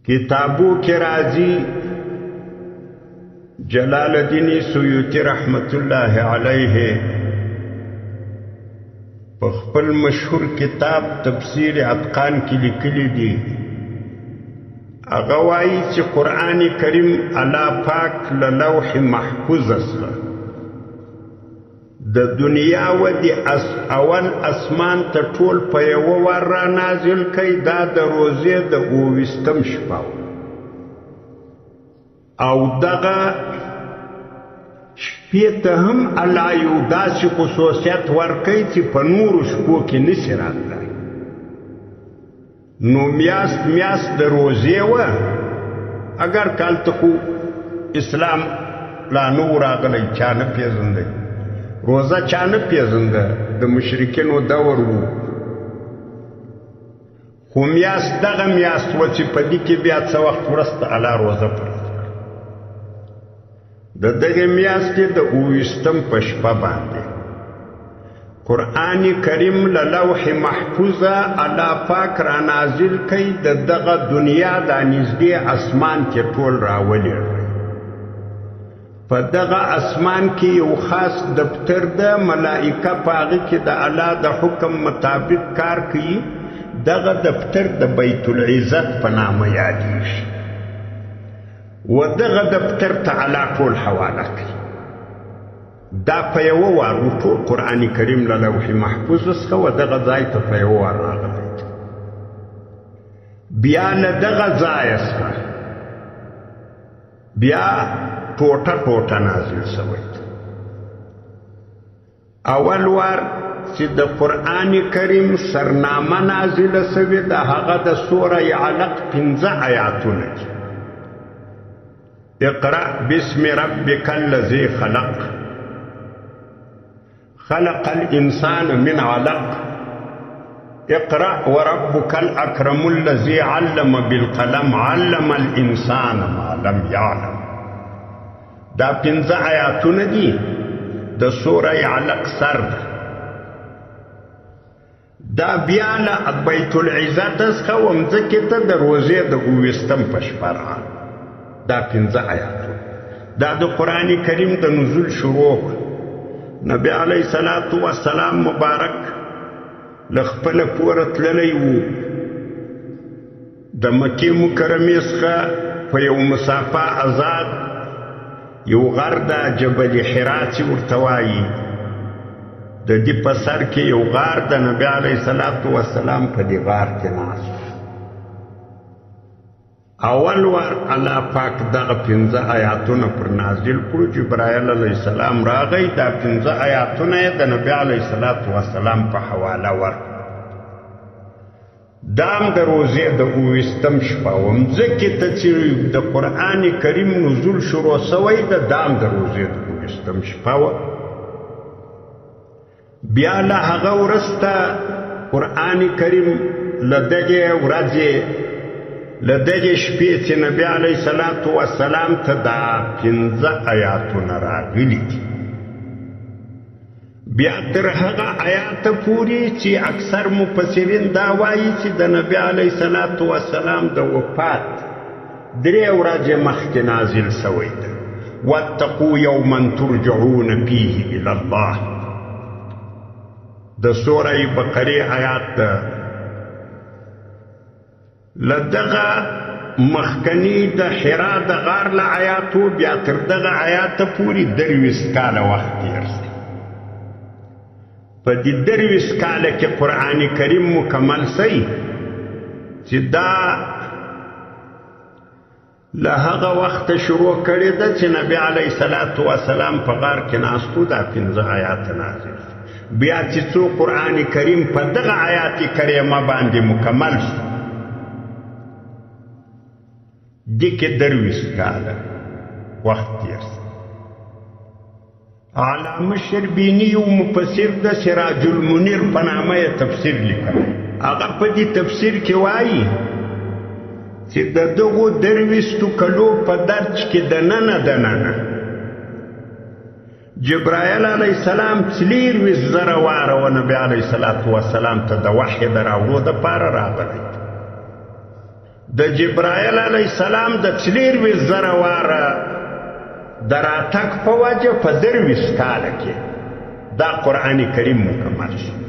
کتابو کې راځي جلال الدین سیوطی رحمت الله علیه په خپل مشهور کتاب تفسیر اتقان کې لیکلي دي. هغه وایي چې قرآن کریم الله پاک له لوح محفوظ سره د دنیا و د اول اسمان ته ټول په یوه وار را نازل کوي. دا د روزې د 28 شپه او دغه شپې ته هم الله یو داسې خصوصیت ورکوي چې په نورو شپو کې نشي راتلی. نو میاشت د روزې وه، اگر کالته خو اسلام لا نو راغلی، چا نه پیژنده، روزه چا نه پیژنده، د مشرکینو دور و. خو میاشت دغه میاشت وه چې په دې کې بیا څه وخت وروسته الله روزه فرض کړه. د دغې میاشتې د 28 په شپه باندې قرآن کریم له لوح محفوظه الله پاک را نازل کوي. د دغه دنیا دا نږدې اسمان کې ټول راولېږي. په دغه اسمان کې یو خاص دفتر ده، ملائکه په هغې کې د الله د حکم مطابق کار کوي. دغه دفتر د بیت العزت په نامه یادېږي و دغه دفتر ته الله ټول حواله کوي. دا په یوه وار ټول قرآن کریم له لوح محفوظ څخه و دغه ځای ته په یوه وار راغلی. بیا له دغه ځایه څخه بیا ټوټه ټوټه نازل شوی. اول وار چې د قرآن کریم سرنامه نازله شوې ده هغه د سوره علق 15 آیاتونه دي. اقرأ بسم ربک الذی خلق خلق الانسان من علق اقرأ وربك الاکرم الذی علم بالقلم علم الانسان ما لم یعلم. دا 15 آیاتونه دي د سوره علق سر ده. دا بیا له بیت العزت څخه ومځکې ته د روزې د 28 په شپه راغله. دا 15 آیاتونه دا د قرآن کریم د نزول شروع. نبی علیه الصلاة والسلام مبارک له خپله کوره تللی و. د مکې مکرمې څخه په یو مسافه آزاد یو غر ده، جبل حرا چې ورته وایي. د دې په سر کې یو غار ده. نبی علیه الصلاة والسلام په دې غار کې ناست. اول وار الله پاک دغه 15 آیاتونه پر نازل کړو. جبرائیل علیه السلام راغی. دا 15 آیاتونه یې د نبی علیه الصلاة والسلام په حواله ورکړه. دام د روزې د 28 شپه وه. مځکې ته چې د قرآن کریم نزول شروع شوی ده دام د روزې د 28 شپه وه. بیا له هغه وروسته قرآن کریم له دغې ورځې له دغې شپې چې نبی علیه الصلاة والسلام ته دا 15 آیاتونه راغلي دي. بیا تر هغه آیاته پورې چې اکثر مفسرین دا وایي چې د نبی علیه الصلاة والسلام د وفات 3 ورځې مخکې نازل شوی ده. واتقوا یوما ترجعون فیه الی الله. د سوره بقره آیات ده. لدغه مخکنی د حرا د غار له آیاتو بیا تر دغه آیاته پورې 23 کاله وخت تېر شي. په دې 23 کاله کې قرآن کریم مکمل شي چې دا له هغه وخته شروع کړې ده چې نبی علیه الصلاة والسلام په غار کې ناست و. دا 15 آیات نازل شي. بیا چې څو قرآن کریم په دغه آیات کریمه باندې مکمل شو دې کې 23 کاله وخت تېر شي. علامه شربینی یو مفسر د سراج المنیر په نامه یې تفسیر لیکلی. هغه په دې تفسیر کې وایي چې د دغو 23 کلو په درج کې دننه جبرائیل علیه السلام 24,000 واره و نبی علیه السلام ته د وحی د راوړو دپاره راغلی. د جبرائیل علیه السلام د 40,000 واره د راتګ په وجه په 20 کاله کې دا قرآن کریم مکمل شو.